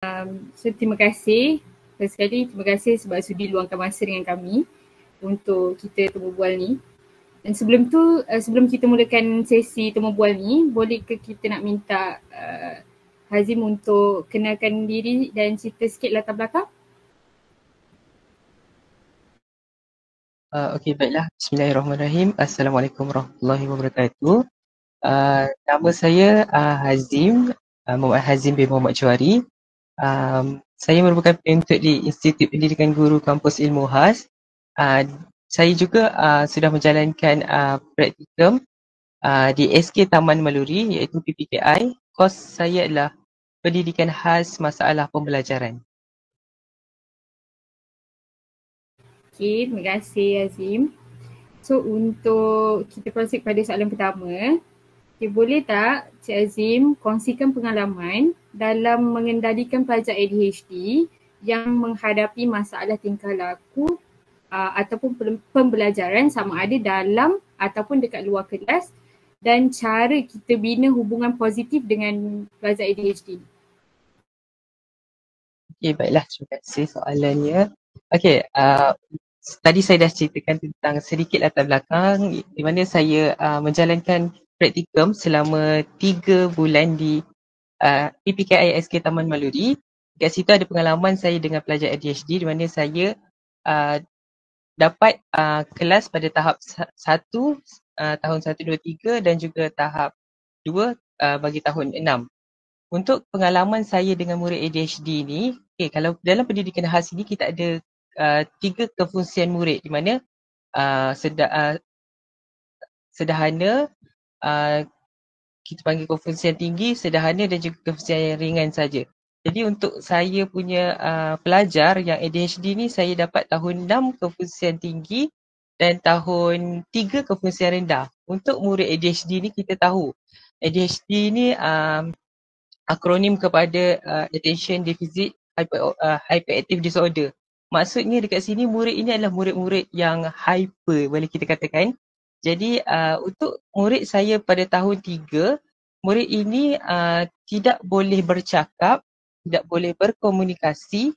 So terima kasih. First sekali terima kasih sebab sudi luangkan masa dengan kami untuk kita temu bual ni. Dan sebelum tu, sebelum kita mulakan sesi temu bual ni, boleh ke kita nak minta Hazim untuk kenalkan diri dan cerita sikit latar belakang? Okey, baiklah. Bismillahirrahmanirrahim. Assalamualaikum warahmatullahi wabarakatuh. Nama saya Hazim, Muhammad Hazim bin Muhammad Johari. Saya merupakan penuntut di Institut Pendidikan Guru Kampus Ilmu Khas. Saya juga sudah menjalankan praktikum di SK Taman Maluri iaitu PPKI. Kos saya adalah Pendidikan Khas Masalah Pembelajaran. Okay, terima kasih Hazim. So untuk kita proceed pada soalan pertama, okay, boleh tak Cik Azim kongsikan pengalaman dalam mengendalikan pelajar ADHD yang menghadapi masalah tingkah laku ataupun pembelajaran sama ada dalam ataupun dekat luar kelas dan cara kita bina hubungan positif dengan pelajar ADHD. Okey, baiklah. Terima kasih soalannya. Okey, tadi saya dah ceritakan tentang sedikit latar belakang di mana saya menjalankan praktikum selama 3 bulan di PPKI SK Taman Maluri. Kat situ ada pengalaman saya dengan pelajar ADHD di mana saya uh, dapat kelas pada tahap 1 tahun 1, 2, 3 dan juga tahap 2 bagi tahun 6. Untuk pengalaman saya dengan murid ADHD ni, kalau dalam pendidikan khas ini kita ada 3 kefungsian murid di mana uh, seda, uh, sederhana, uh, kita panggil kefungsian tinggi, sederhana dan juga kefungsian yang ringan saja. Jadi untuk saya punya pelajar yang ADHD ni saya dapat tahun 6 kefungsian tinggi dan tahun 3 kefungsian rendah. Untuk murid ADHD ni kita tahu ADHD ni akronim kepada Attention Deficit Hyperactive Disorder. Maksudnya dekat sini murid ini adalah murid-murid yang hyper boleh kita katakan. Jadi untuk murid saya pada tahun 3, murid ini tidak boleh bercakap, tidak boleh berkomunikasi,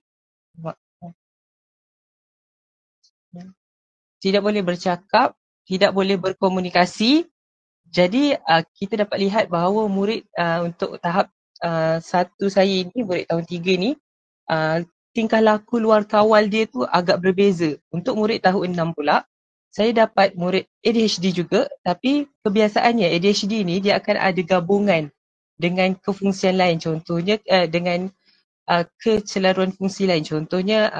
tidak boleh bercakap, tidak boleh berkomunikasi. Jadi kita dapat lihat bahawa murid untuk tahap 1 saya ni, murid tahun 3 ni, tingkah laku luar kawal dia tu agak berbeza. Untuk murid tahun 6 pula, saya dapat murid ADHD juga, tapi kebiasaannya ADHD ni dia akan ada gabungan dengan kefungsian lain. Contohnya dengan kecelaruan fungsi lain. Contohnya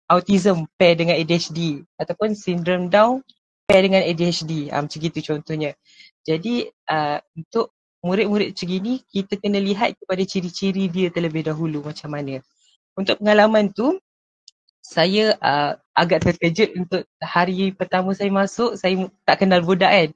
autism pair dengan ADHD ataupun sindrom Down pair dengan ADHD. Macam gitu contohnya. Jadi untuk murid-murid macam ni kita kena lihat kepada ciri-ciri dia terlebih dahulu macam mana. Untuk pengalaman tu saya agak terkejut untuk hari pertama saya masuk, saya tak kenal budak kan.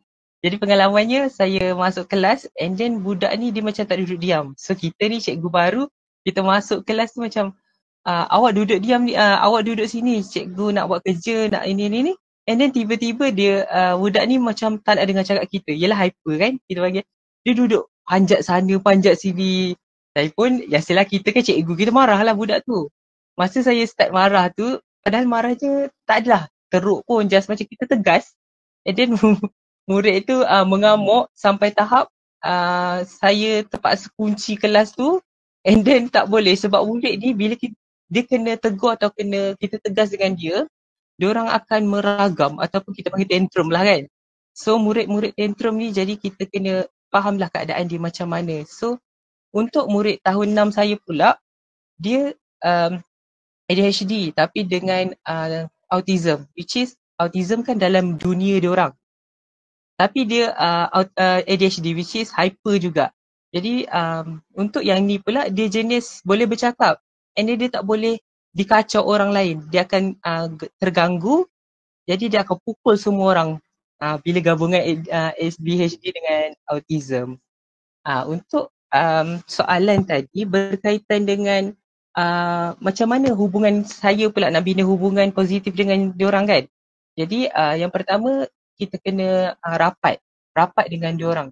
Jadi pengalamannya saya masuk kelas and then budak ni dia macam tak duduk diam. So kita ni cikgu baru, kita masuk kelas tu macam awak duduk diam ni, awak duduk sini, cikgu nak buat kerja, nak ini. And then tiba-tiba dia, budak ni macam tak nak dengar cakap kita. Yelah hyper kan, kita panggil. Dia duduk panjat sana, panjat sini. Saya pun, biasalah kita kan cikgu, kita marah lah budak tu. Masa saya start marah tu, padahal marahnya tak adalah teruk pun, just macam kita tegas. And then murid tu mengamuk sampai tahap saya terpaksa kunci kelas tu. And then tak boleh sebab murid ni bila dia kena tegur atau kena kita tegas dengan dia, diorang akan meragam ataupun kita panggil tantrum lah kan. So murid-murid tantrum ni jadi kita kena fahamlah keadaan dia macam mana. So untuk murid tahun 6 saya pula, dia ADHD tapi dengan autism, which is autism kan dalam dunia diorang. Tapi dia ADHD which is hyper juga. Jadi untuk yang ni pula dia jenis boleh bercakap and dia tak boleh dikacau orang lain. Dia akan terganggu, jadi dia akan pukul semua orang bila gabungan ADHD dengan autism. Untuk soalan tadi berkaitan dengan macam mana hubungan saya pula nak bina hubungan positif dengan diorang kan. Jadi yang pertama kita kena rapat dengan diorang.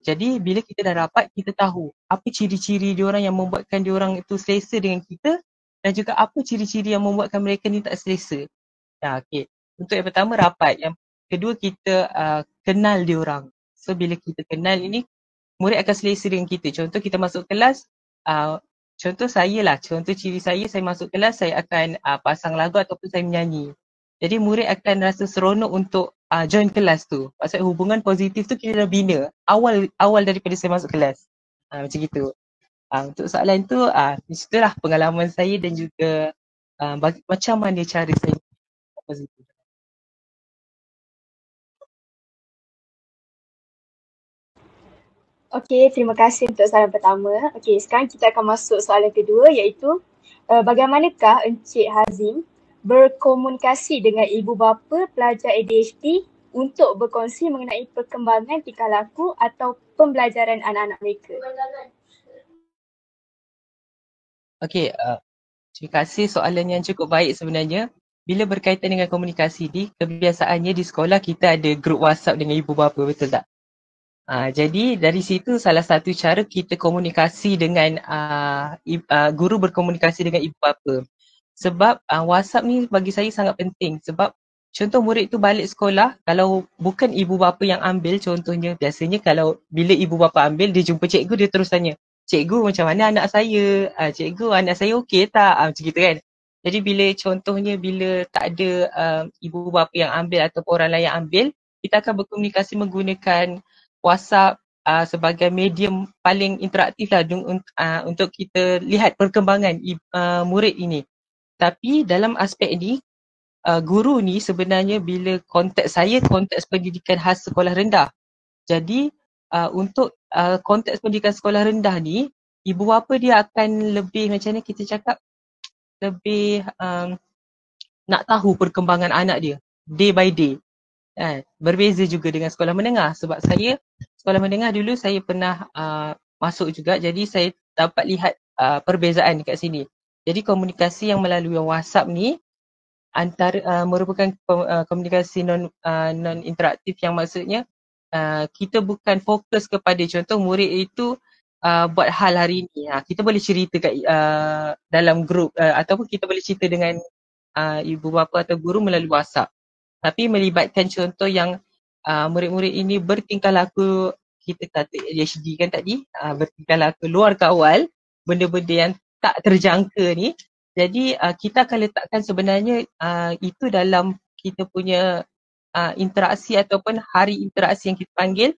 Jadi bila kita dah rapat, kita tahu apa ciri-ciri diorang yang membuatkan diorang itu selesa dengan kita dan juga apa ciri-ciri yang membuatkan mereka ni tak selesa. Okay. Untuk yang pertama rapat. Yang kedua kita kenal diorang. So bila kita kenal ini, murid akan selesa dengan kita. Contoh kita masuk kelas, contoh saya lah, contoh ciri saya masuk kelas, saya akan pasang lagu ataupun saya menyanyi. Jadi murid akan rasa seronok untuk join kelas tu. Maksud hubungan positif tu kita dah bina awal daripada saya masuk kelas. Macam gitu. Untuk soalan tu, di situlah pengalaman saya dan juga macam mana cara saya positif. Okey, terima kasih untuk soalan pertama. Okey, sekarang kita akan masuk soalan kedua iaitu bagaimanakah Encik Hazim berkomunikasi dengan ibu bapa pelajar ADHD untuk berkongsi mengenai perkembangan tingkah laku atau pembelajaran anak-anak mereka? Okey, terima kasih, soalan yang cukup baik sebenarnya. Bila berkaitan dengan komunikasi ni, kebiasaannya di sekolah kita ada grup WhatsApp dengan ibu bapa, betul tak? Jadi dari situ salah satu cara kita komunikasi dengan guru berkomunikasi dengan ibu bapa. Sebab WhatsApp ni bagi saya sangat penting sebab contoh murid tu balik sekolah, kalau bukan ibu bapa yang ambil, contohnya biasanya kalau bila ibu bapa ambil, dia jumpa cikgu, dia terus tanya, cikgu macam mana anak saya, cikgu anak saya okey tak, macam gitu kan. Jadi bila contohnya bila tak ada ibu bapa yang ambil ataupun orang lain yang ambil, kita akan berkomunikasi menggunakan WhatsApp sebagai medium paling interaktif lah untuk kita lihat perkembangan murid ini. Tapi dalam aspek ni, guru ni sebenarnya bila konteks saya, konteks pendidikan khas sekolah rendah. Jadi untuk konteks pendidikan sekolah rendah ni, ibu bapa dia akan lebih macam mana kita cakap, lebih nak tahu perkembangan anak dia day by day. Berbeza juga dengan sekolah menengah sebab saya sekolah menengah dulu saya pernah masuk juga, jadi saya dapat lihat perbezaan dekat sini. Jadi komunikasi yang melalui WhatsApp ni merupakan komunikasi non interaktif, yang maksudnya kita bukan fokus kepada contoh murid itu buat hal hari ni. Kita boleh cerita kat dalam grup ataupun kita boleh cerita dengan ibu bapa atau guru melalui WhatsApp. Tapi melibatkan contoh yang murid-murid ini bertingkah laku, kita kata ADHD kan tadi, bertingkah laku luar kawal, benda-benda yang tak terjangka ni. Jadi kita akan letakkan sebenarnya itu dalam kita punya interaksi ataupun hari interaksi yang kita panggil.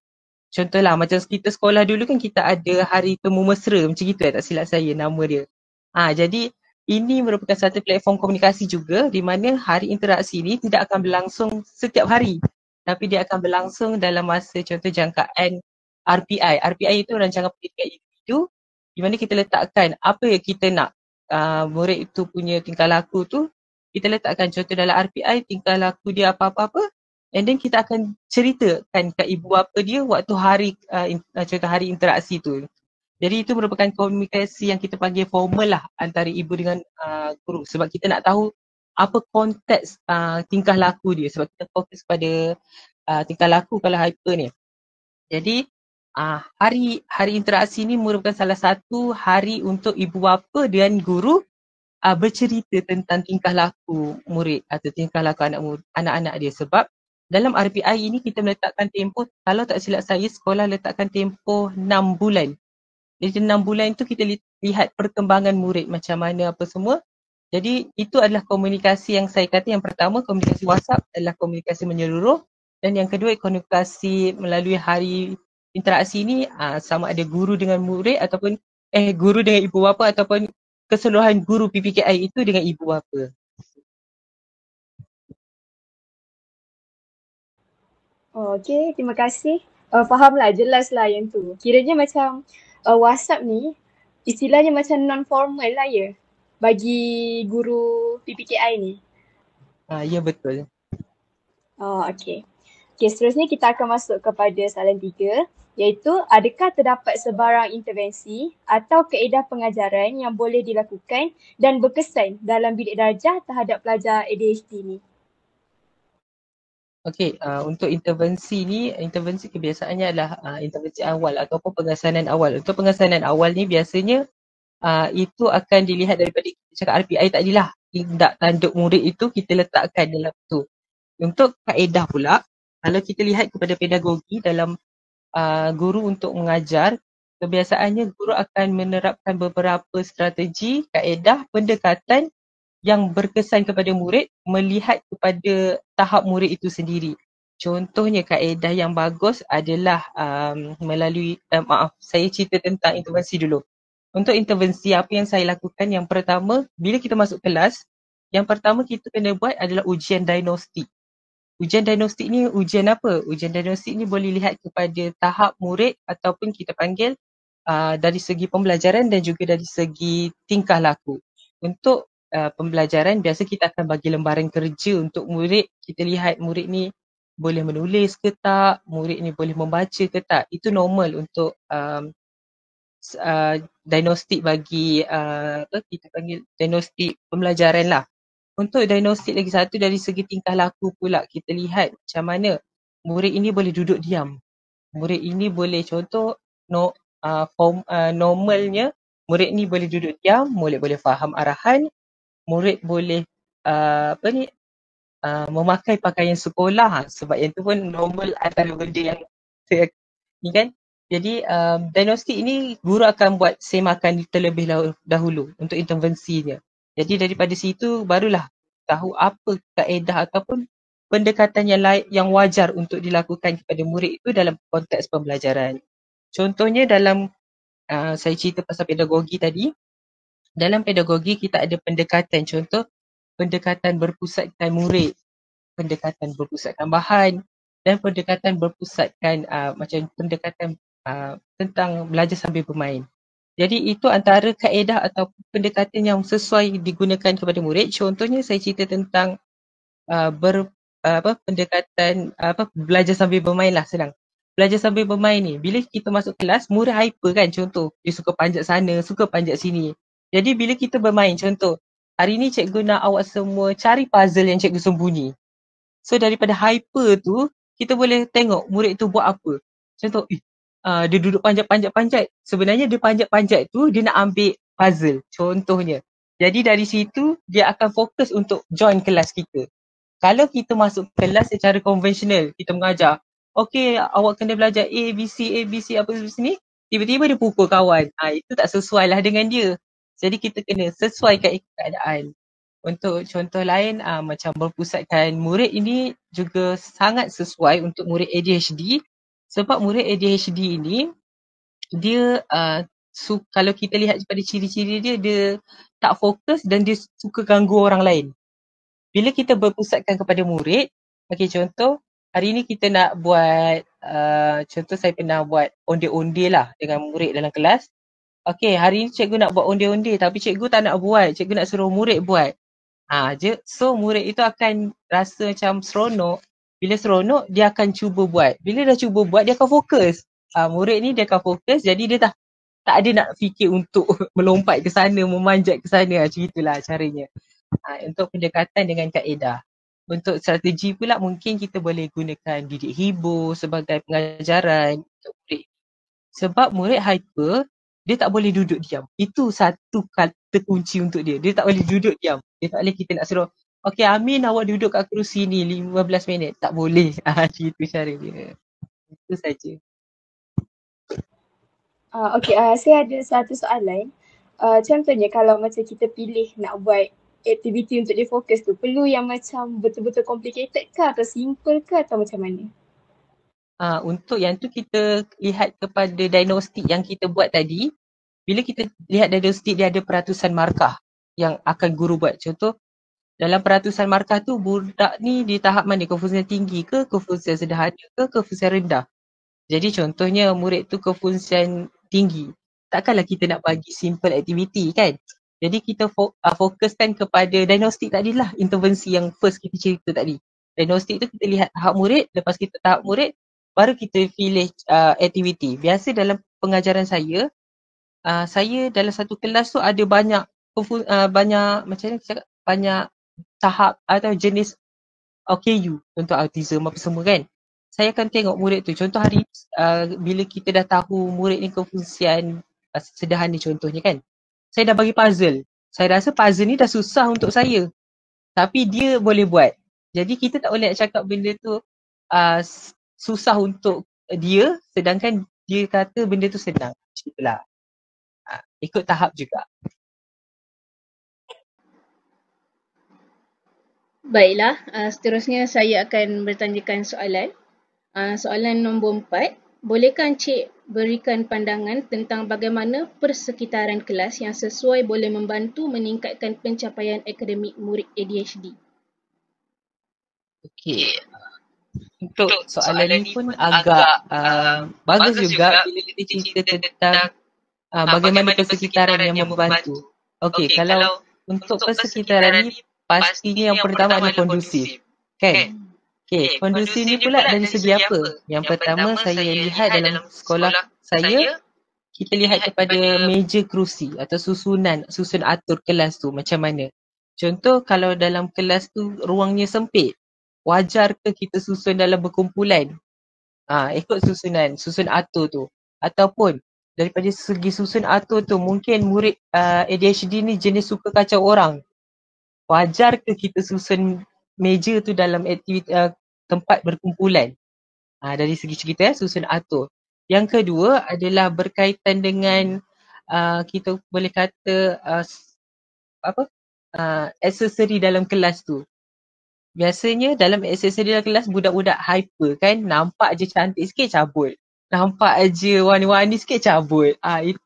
Contohlah macam kita sekolah dulu kan kita ada hari temu mesra, macam gitu tak silap saya nama dia. Jadi ini merupakan satu platform komunikasi juga di mana hari interaksi ini tidak akan berlangsung setiap hari. Tapi dia akan berlangsung dalam masa contoh jangkaan RPI. RPI itu rancangan pendidikan individu, di mana kita letakkan apa yang kita nak murid itu punya tingkah laku tu, kita letakkan contoh dalam RPI tingkah laku dia apa-apa-apa, and then kita akan ceritakan kat ibu bapa dia waktu hari contoh hari interaksi tu. Jadi itu merupakan komunikasi yang kita panggil formal lah antara ibu dengan guru, sebab kita nak tahu apa konteks tingkah laku dia, sebab kita fokus pada tingkah laku kalau hyper ni. Jadi hari interaksi ni merupakan salah satu hari untuk ibu bapa dan guru bercerita tentang tingkah laku murid atau tingkah laku anak-anak dia. Sebab dalam RPI ini kita meletakkan tempoh, kalau tak silap saya sekolah letakkan tempoh 6 bulan. Jadi 6 bulan tu kita lihat perkembangan murid macam mana apa semua. Jadi itu adalah komunikasi yang saya kata, yang pertama komunikasi WhatsApp adalah komunikasi menyeluruh, dan yang kedua komunikasi melalui hari interaksi ini sama ada guru dengan murid ataupun guru dengan ibu bapa ataupun keseluruhan guru PPKI itu dengan ibu bapa. Okey, terima kasih. Fahamlah, jelaslah yang tu. Kiranya macam WhatsApp ni istilahnya macam non-formal lah ya bagi guru PPKI ni. Ya betul. Okey. Okey, seterusnya kita akan masuk kepada soalan 3, iaitu adakah terdapat sebarang intervensi atau kaedah pengajaran yang boleh dilakukan dan berkesan dalam bidik darjah terhadap pelajar ADHD ni? Okey, untuk intervensi kebiasaannya adalah intervensi awal ataupun pengesanan awal. Untuk pengesanan awal ni biasanya itu akan dilihat daripada kita cakap RPI tadilah. Tindak tanduk murid itu kita letakkan dalam tu. Untuk kaedah pula, kalau kita lihat kepada pedagogi dalam guru untuk mengajar, kebiasaannya guru akan menerapkan beberapa strategi, kaedah, pendekatan yang berkesan kepada murid melihat kepada tahap murid itu sendiri. Contohnya kaedah yang bagus adalah melalui, saya cerita tentang intervensi dulu. Untuk intervensi, apa yang saya lakukan, yang pertama, bila kita masuk kelas, yang pertama kita kena buat adalah ujian diagnostik. Ujian diagnostik ni ujian apa? Ujian diagnostik ni boleh lihat kepada tahap murid ataupun kita panggil dari segi pembelajaran dan juga dari segi tingkah laku. Untuk pembelajaran, biasa kita akan bagi lembaran kerja untuk murid. Kita lihat murid ni boleh menulis ke tak, murid ni boleh membaca ke tak. Itu normal untuk diagnostik bagi apa kita panggil diagnostik pembelajaran lah. Untuk diagnostik lagi satu dari segi tingkah laku pula, kita lihat macam mana murid ini boleh duduk diam. Murid ini boleh contoh normalnya murid ni boleh duduk diam, murid boleh faham arahan, murid boleh memakai pakaian sekolah, sebab yang tu pun normal antara benda yang saya ni kan. Jadi diagnostik ini guru akan buat semakan terlebih dahulu untuk intervensinya. Jadi daripada situ barulah tahu apa kaedah ataupun pendekatan yang wajar untuk dilakukan kepada murid itu dalam konteks pembelajaran. Contohnya dalam saya cerita pasal pedagogi tadi. Dalam pedagogi kita ada pendekatan, contoh pendekatan berpusatkan murid, pendekatan berpusatkan bahan dan pendekatan berpusatkan macam pendekatan tentang belajar sambil bermain. Jadi itu antara kaedah atau pendekatan yang sesuai digunakan kepada murid. Contohnya saya cerita tentang pendekatan belajar sambil bermain lah, senang. Belajar sambil bermain ni, bila kita masuk kelas, murid hyper kan, contoh dia suka panjat sana, suka panjat sini. Jadi bila kita bermain, contoh hari ni cikgu nak awak semua cari puzzle yang cikgu sembunyi. So daripada hyper tu, kita boleh tengok murid tu buat apa. Contoh, dia duduk panjat-panjat. Sebenarnya dia panjat-panjat tu, dia nak ambil puzzle, contohnya. Jadi dari situ, dia akan fokus untuk join kelas kita. Kalau kita masuk kelas secara konvensional, kita mengajar, okey, awak kena belajar A, B, C, apa sini, tiba-tiba dia pukul kawan. Itu tak sesuai lah dengan dia. Jadi kita kena sesuaikan keadaan. Untuk contoh lain, macam berpusatkan murid ini juga sangat sesuai untuk murid ADHD, sebab murid ADHD ini dia kalau kita lihat pada ciri-ciri dia, dia tak fokus dan dia suka ganggu orang lain. Bila kita berpusatkan kepada murid, okey, contoh hari ni kita nak buat contoh saya pernah buat onde-onde lah dengan murid dalam kelas. Okey, hari ni cikgu nak buat onde-onde tapi cikgu tak nak buat, cikgu nak suruh murid buat. So murid itu akan rasa macam seronok. Bila seronok, dia akan cuba buat. Bila dah cuba buat, dia akan fokus. Murid ni dia akan fokus, jadi dia tak ada nak fikir untuk melompat ke sana, memanjat ke sana. Macam itulah caranya. Untuk pendekatan dengan kaedah. Untuk strategi pula mungkin kita boleh gunakan didik hibur sebagai pengajaran untuk murid. Sebab murid hyper, dia tak boleh duduk diam. Itu satu kata kunci untuk dia. Dia tak boleh duduk diam. Dia tak boleh kita nak suruh, okey Amin awak duduk kat kerusi ni 15 minit. Tak boleh. Itu cara dia. Itu saja. Saya ada satu soalan. Contohnya kalau macam kita pilih nak buat aktiviti untuk dia fokus tu, perlu yang macam betul-betul complicated ke atau simple ke atau macam mana? Untuk yang tu kita lihat kepada diagnostik yang kita buat tadi. Bila kita lihat diagnostik, dia ada peratusan markah yang akan guru buat. Contoh, dalam peratusan markah tu budak ni di tahap mana? Kefungsian tinggi ke, kefungsian sederhana ke, kefungsian rendah. Jadi contohnya murid tu kefungsian tinggi. Takkanlah kita nak bagi simple activity kan? Jadi kita fokuskan kepada diagnostik tadi lah, intervensi yang first kita cerita tadi. Diagnostik tu kita lihat tahap murid, lepas kita tahap murid, baru kita pilih aktiviti. Biasa dalam pengajaran saya dalam satu kelas tu ada banyak macam mana cakap, banyak tahap atau jenis OKU, contoh autism apa semua kan. Saya akan tengok murid tu. Contoh hari bila kita dah tahu murid ni kefungsian sederhana contohnya kan. Saya dah bagi puzzle. Saya rasa puzzle ni dah susah untuk saya. Tapi dia boleh buat. Jadi kita tak boleh nak cakap benda tu susah untuk dia sedangkan dia kata benda tu senang. Macam itulah. Ikut tahap juga. Baiklah, seterusnya saya akan bertanyakan soalan. Soalan nombor 4. Bolehkah Encik berikan pandangan tentang bagaimana persekitaran kelas yang sesuai boleh membantu meningkatkan pencapaian akademik murid ADHD? Okey. Untuk soalan ni pun agak bagus juga bila kita cerita tentang bagaimana persekitaran yang membantu. Okey, kalau untuk persekitaran ni pastinya yang pertama adalah kondusif. Kan? Okey, kondusif ni pula dari segi apa? Yang pertama saya lihat dalam sekolah saya, kita lihat kepada meja kerusi atau susun atur kelas tu macam mana. Contoh kalau dalam kelas tu ruangnya sempit, wajar ke kita susun dalam berkumpulan? Ikut susun atur tu. Ataupun daripada segi susun atur tu mungkin murid ADHD ni jenis suka kacau orang. Wajar ke kita susun meja tu dalam aktiviti tempat berkumpulan? Dari segi cerita susun atur. Yang kedua adalah berkaitan dengan kita boleh kata aksesori dalam kelas tu. Biasanya dalam aksesori dalam kelas budak-budak hyper kan, nampak je cantik sikit cabut. Nampak je warna-warni sikit cabut.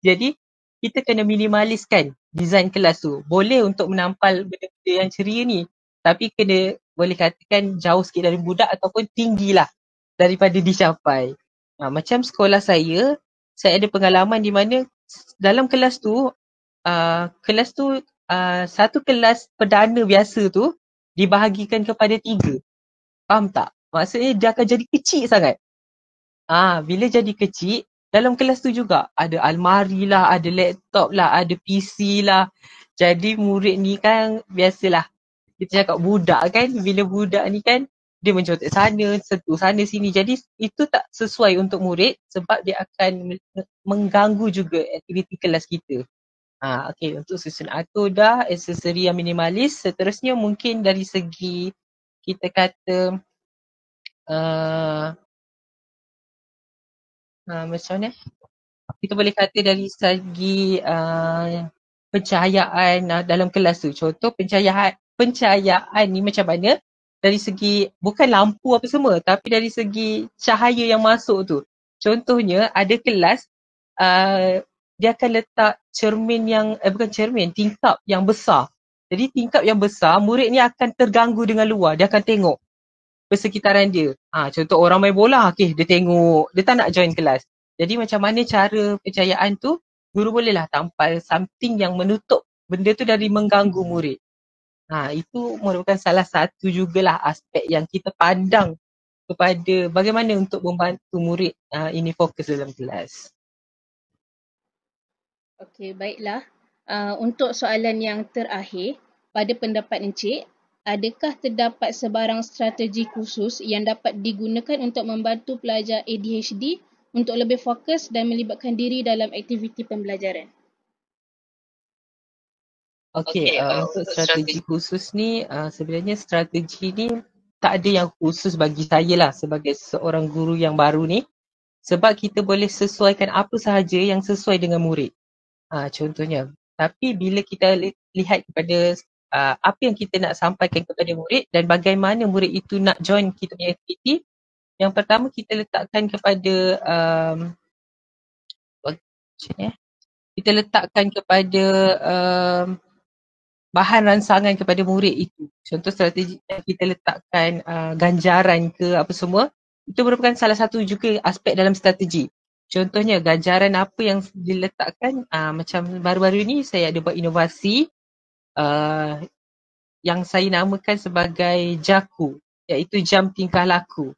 Jadi kita kena minimaliskan design kelas tu. Boleh untuk menampal benda-benda yang ceria ni, tapi kena boleh katakan jauh sikit dari budak ataupun tinggilah daripada dicapai. Macam sekolah saya ada pengalaman di mana dalam kelas tu satu kelas perdana biasa tu dibahagikan kepada 3. Faham tak? Maksudnya dia akan jadi kecil sangat. Bila jadi kecil, dalam kelas tu juga ada almari lah, ada laptop lah, ada PC lah. Jadi murid ni kan biasalah kita cakap budak kan, bila budak ni kan dia mencontek sana, sentuh sana sini. Jadi itu tak sesuai untuk murid sebab dia akan mengganggu juga aktiviti kelas kita. Okey, untuk susun atur dah, aksesori yang minimalis. Seterusnya mungkin dari segi kita kata macam mana? Kita boleh kata dari segi pencahayaan dalam kelas tu. Contoh pencahayaan ni macam mana? Dari segi bukan lampu apa semua, tapi dari segi cahaya yang masuk tu. Contohnya ada kelas dia akan letak tingkap yang besar. Jadi tingkap yang besar, murid ni akan terganggu dengan luar. Dia akan tengok persekitaran dia. Contoh orang main bola, okay, dia tengok, dia tak nak join kelas. Jadi macam mana cara pencahayaan tu, guru bolehlah tampal something yang menutup benda tu dari mengganggu murid. Itu merupakan salah satu jugalah aspek yang kita pandang kepada bagaimana untuk membantu murid ini fokus dalam kelas. Okey, baiklah. Untuk soalan yang terakhir, pada pendapat Encik, adakah terdapat sebarang strategi khusus yang dapat digunakan untuk membantu pelajar ADHD untuk lebih fokus dan melibatkan diri dalam aktiviti pembelajaran? Okey, untuk strategi khusus ni, sebenarnya strategi ni tak ada yang khusus bagi saya lah sebagai seorang guru yang baru ni. Sebab kita boleh sesuaikan apa sahaja yang sesuai dengan murid. Contohnya. Tapi bila kita lihat kepada apa yang kita nak sampaikan kepada murid dan bagaimana murid itu nak join kita punya aktiviti, yang pertama kita letakkan kepada bahan ransangan kepada murid itu. Contoh strategi kita letakkan ganjaran ke apa semua, itu merupakan salah satu juga aspek dalam strategi. Contohnya ganjaran apa yang diletakkan, macam baru-baru ni saya ada buat inovasi yang saya namakan sebagai JAKU, iaitu jam tingkah laku.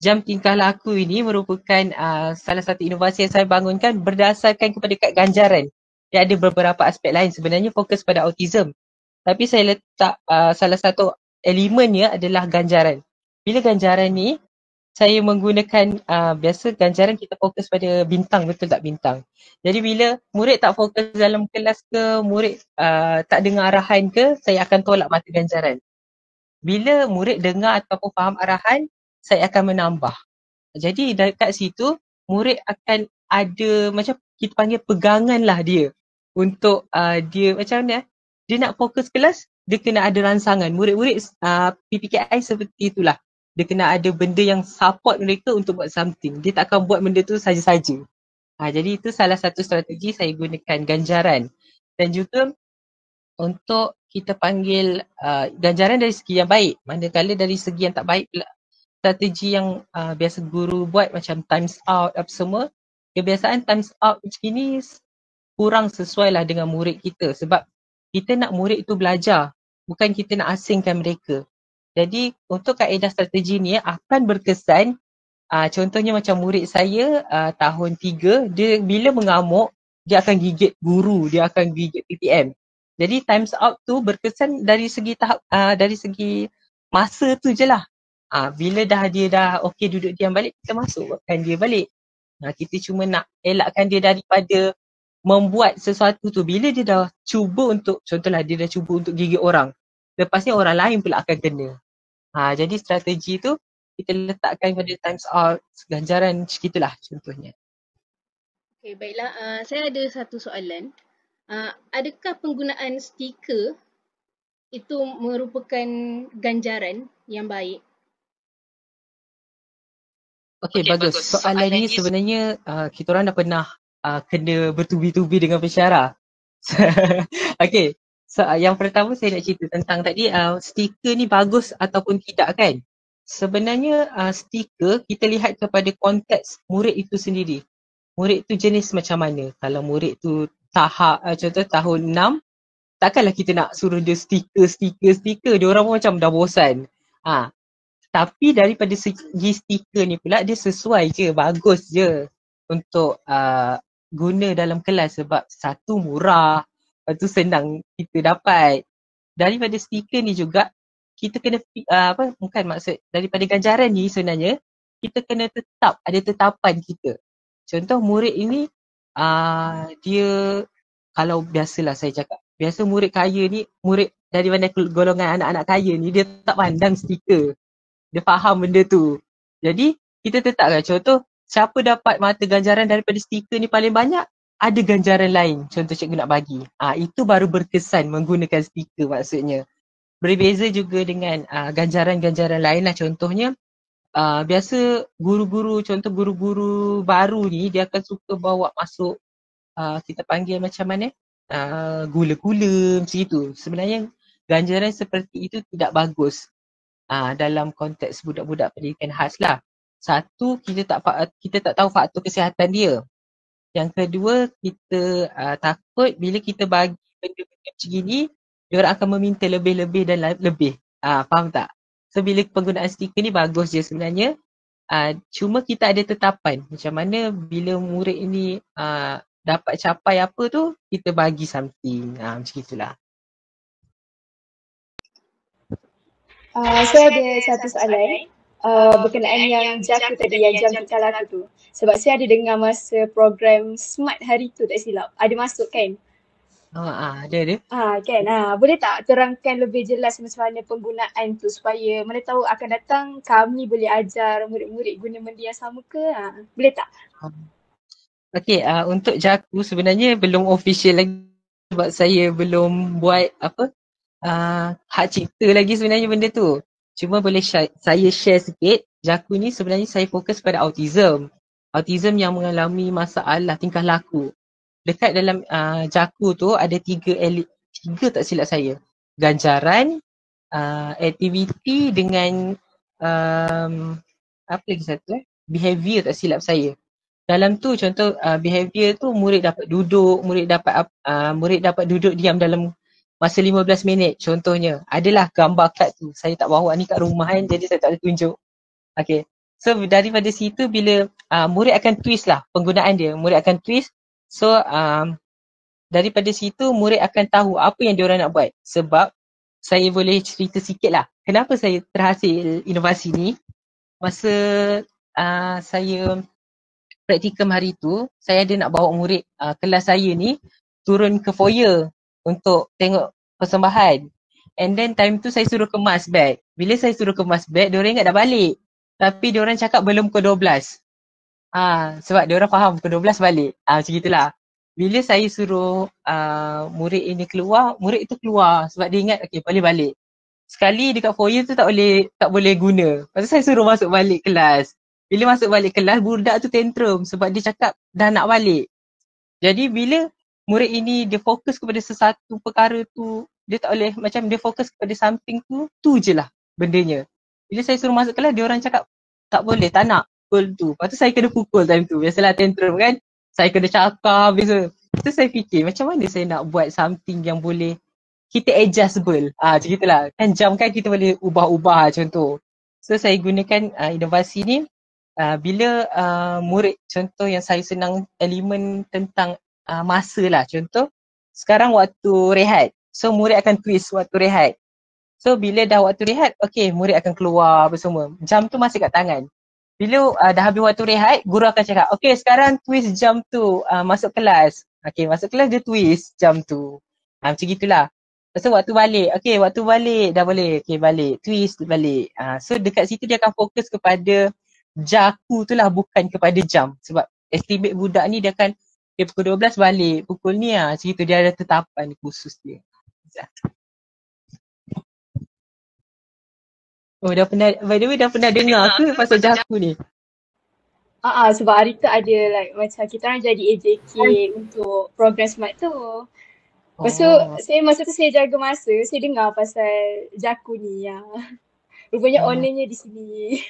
Jam tingkah laku ini merupakan salah satu inovasi yang saya bangunkan berdasarkan kepada kad ganjaran. Dia ada beberapa aspek lain, sebenarnya fokus pada autism. Tapi saya letak salah satu elemennya adalah ganjaran. Bila ganjaran ni, saya menggunakan biasa ganjaran kita fokus pada bintang, betul tak bintang. Jadi bila murid tak fokus dalam kelas ke, murid tak dengar arahan ke, saya akan tolak mata ganjaran. Bila murid dengar ataupun faham arahan, saya akan menambah. Jadi dekat situ, murid akan ada macam kita panggil pegangan lah dia. Untuk dia macam mana, dia nak fokus kelas, dia kena ada rangsangan. Murid-murid PPKI seperti itulah. Dia kena ada benda yang support mereka untuk buat something. Dia tak akan buat benda tu saja-saja. Jadi itu salah satu strategi saya gunakan ganjaran. Dan juga untuk kita panggil ganjaran dari segi yang baik. Manakala dari segi yang tak baik pula, strategi yang biasa guru buat macam times out apa semua, kebiasaan times out macam ni kurang sesuai lah dengan murid kita, sebab kita nak murid itu belajar, bukan kita nak asingkan mereka. Jadi untuk kaedah strategi ni akan berkesan. Contohnya macam murid saya tahun 3, dia bila mengamuk, dia akan gigit guru, dia akan gigit PPM. Jadi times out tu berkesan dari segi dari segi masa tu je lah. Bila dia dah okey duduk diam balik, kita masukkan dia balik. Kita cuma nak elakkan dia daripada membuat sesuatu tu. Bila dia dah cuba untuk, contohlah dia dah cuba untuk gigit orang, lepasnya orang lain pula akan kena. Jadi strategi tu kita letakkan pada times out, ganjaran gitulah contohnya. Okay, baiklah. Saya ada satu soalan. Adakah penggunaan stiker itu merupakan ganjaran yang baik? Okey, bagus. Soalan ni sebenarnya kita orang dah pernah kena bertubi-tubi dengan pensyarah. Okey, so, yang pertama saya nak cerita tentang tadi stiker ni bagus ataupun tidak kan. Sebenarnya stiker kita lihat kepada konteks murid itu sendiri. Murid tu jenis macam mana. Kalau murid tu contoh tahun 6, takkanlah kita nak suruh dia stiker. Dia orang pun macam dah bosan. Tapi daripada segi stiker ni pula, dia sesuai je, bagus je untuk guna dalam kelas, sebab satu murah, lepas tu senang kita dapat. Daripada stiker ni juga kita kena bukan maksud daripada ganjaran ni sebenarnya kita kena ada tetapan kita. Contoh murid ini dia, kalau biasalah saya cakap, biasa murid kaya ni, murid daripada golongan anak-anak kaya ni, dia tak pandang stiker. Dia faham benda tu. Jadi kita tetapkan contoh, siapa dapat mata ganjaran daripada stiker ni paling banyak, ada ganjaran lain contoh cikgu nak bagi. Itu baru berkesan menggunakan stiker maksudnya. Berbeza juga dengan ganjaran-ganjaran lain lah, contohnya biasa contoh guru-guru baru ni, dia akan suka bawa masuk kita panggil macam mana, gula-gula macam itu. Sebenarnya ganjaran seperti itu tidak bagus dalam konteks budak-budak pendidikan khas lah. Satu, kita tak tahu faktor kesihatan dia. Yang kedua, kita takut bila kita bagi benda-benda macam ni, dia orang akan meminta lebih-lebih dan lebih. Faham tak? So bila penggunaan stiker ni bagus je sebenarnya. Cuma kita ada tetapan macam mana bila murid ini dapat capai apa tu, kita bagi something. Macam itulah. Saya ada satu soalan berkenaan yang Jaku tadi, yang jam tingkah laku tu. Sebab saya ada dengar masa program Smart hari tu tak silap. Ada masuk kan? Ada. Kan. Boleh tak terangkan lebih jelas macam mana penggunaan tu supaya mana tahu akan datang kami boleh ajar murid-murid guna benda yang sama ke? Boleh tak? Okey, untuk Jaku sebenarnya belum official lagi sebab saya belum buat hak cipta lagi sebenarnya benda tu. Cuma boleh saya share sikit. Jaku ni sebenarnya saya fokus pada autism. Autism yang mengalami masalah tingkah laku. Dekat dalam Jaku tu ada tiga tak silap saya. Ganjaran, aktiviti dengan apa lagi satu behavior tak silap saya. Dalam tu contoh behavior tu murid dapat duduk, murid dapat duduk diam dalam masa 15 minit contohnya. Adalah gambar kad tu. Saya tak bawa ni kat rumah kan, jadi saya tak boleh tunjuk. Okay. So daripada situ bila murid akan twist lah penggunaan dia. Murid akan twist. So daripada situ murid akan tahu apa yang diorang nak buat. Sebab saya boleh cerita sikit lah. Kenapa saya terhasil inovasi ni? Masa saya praktikum hari tu, saya ada nak bawa murid kelas saya ni turun ke foyer untuk tengok persembahan. And then time tu saya suruh kemas beg. Bila saya suruh kemas beg, diorang ingat dah balik. Tapi diorang cakap belum pukul 12. Sebab diorang faham pukul 12 balik. Macam itulah. Bila saya suruh murid ini keluar, murid itu keluar sebab dia ingat okay boleh balik. Sekali dekat foyer tu tak boleh guna. Lepas tu saya suruh masuk balik kelas. Bila masuk balik kelas, budak tu tantrum sebab dia cakap dah nak balik. Jadi bila murid ini dia fokus kepada sesuatu perkara tu, dia tak boleh macam dia fokus kepada something tu je lah bendanya. Bila saya suruh masuk kelas, dia orang cakap tak boleh, tak nak pukul tu. Lepas tu saya kena pukul time tu. Biasalah tantrum kan. Saya kena cakap biasa. Tu saya fikir macam mana saya nak buat something yang boleh kita adjustable. Macam itulah. Kan jam kan kita boleh ubah-ubah macam tu. So saya gunakan inovasi ni bila murid, contoh yang saya senang elemen tentang masa lah. Contoh sekarang waktu rehat. So murid akan twist waktu rehat. So bila dah waktu rehat, okay murid akan keluar apa semua. Jam tu masih kat tangan. Bila dah habis waktu rehat, guru akan cakap, okay sekarang twist jam tu masuk kelas. Okay masuk kelas dia twist jam tu. Macam gitulah. Lepas tu waktu balik, okay waktu balik dah boleh. Okay balik, twist balik. So dekat situ dia akan fokus kepada jaku tu lah, bukan kepada jam. Sebab estimate budak ni dia akan pukul 12 balik, pukul ni macam itu dia ada tetapan khusus dia. Oh dah pernah, by the way dah pernah dengar ke pasal jaku ni? Sebab hari tu ada like macam kita orang jadi AJK untuk program smart tu. Lepas tu masa tu saya jaga masa, saya dengar pasal jaku ni ya. Rupanya ownernya di sini.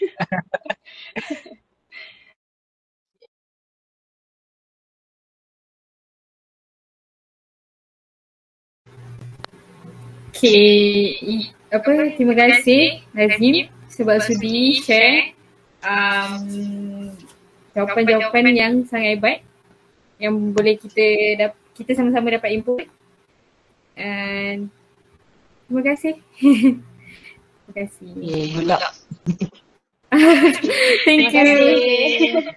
Okay, terima kasih Nazim sebab sudi share jawapan-jawapan yang sangat hebat yang boleh kita sama-sama dapat input. And terima kasih. Terima kasih. Good luck. Thank you.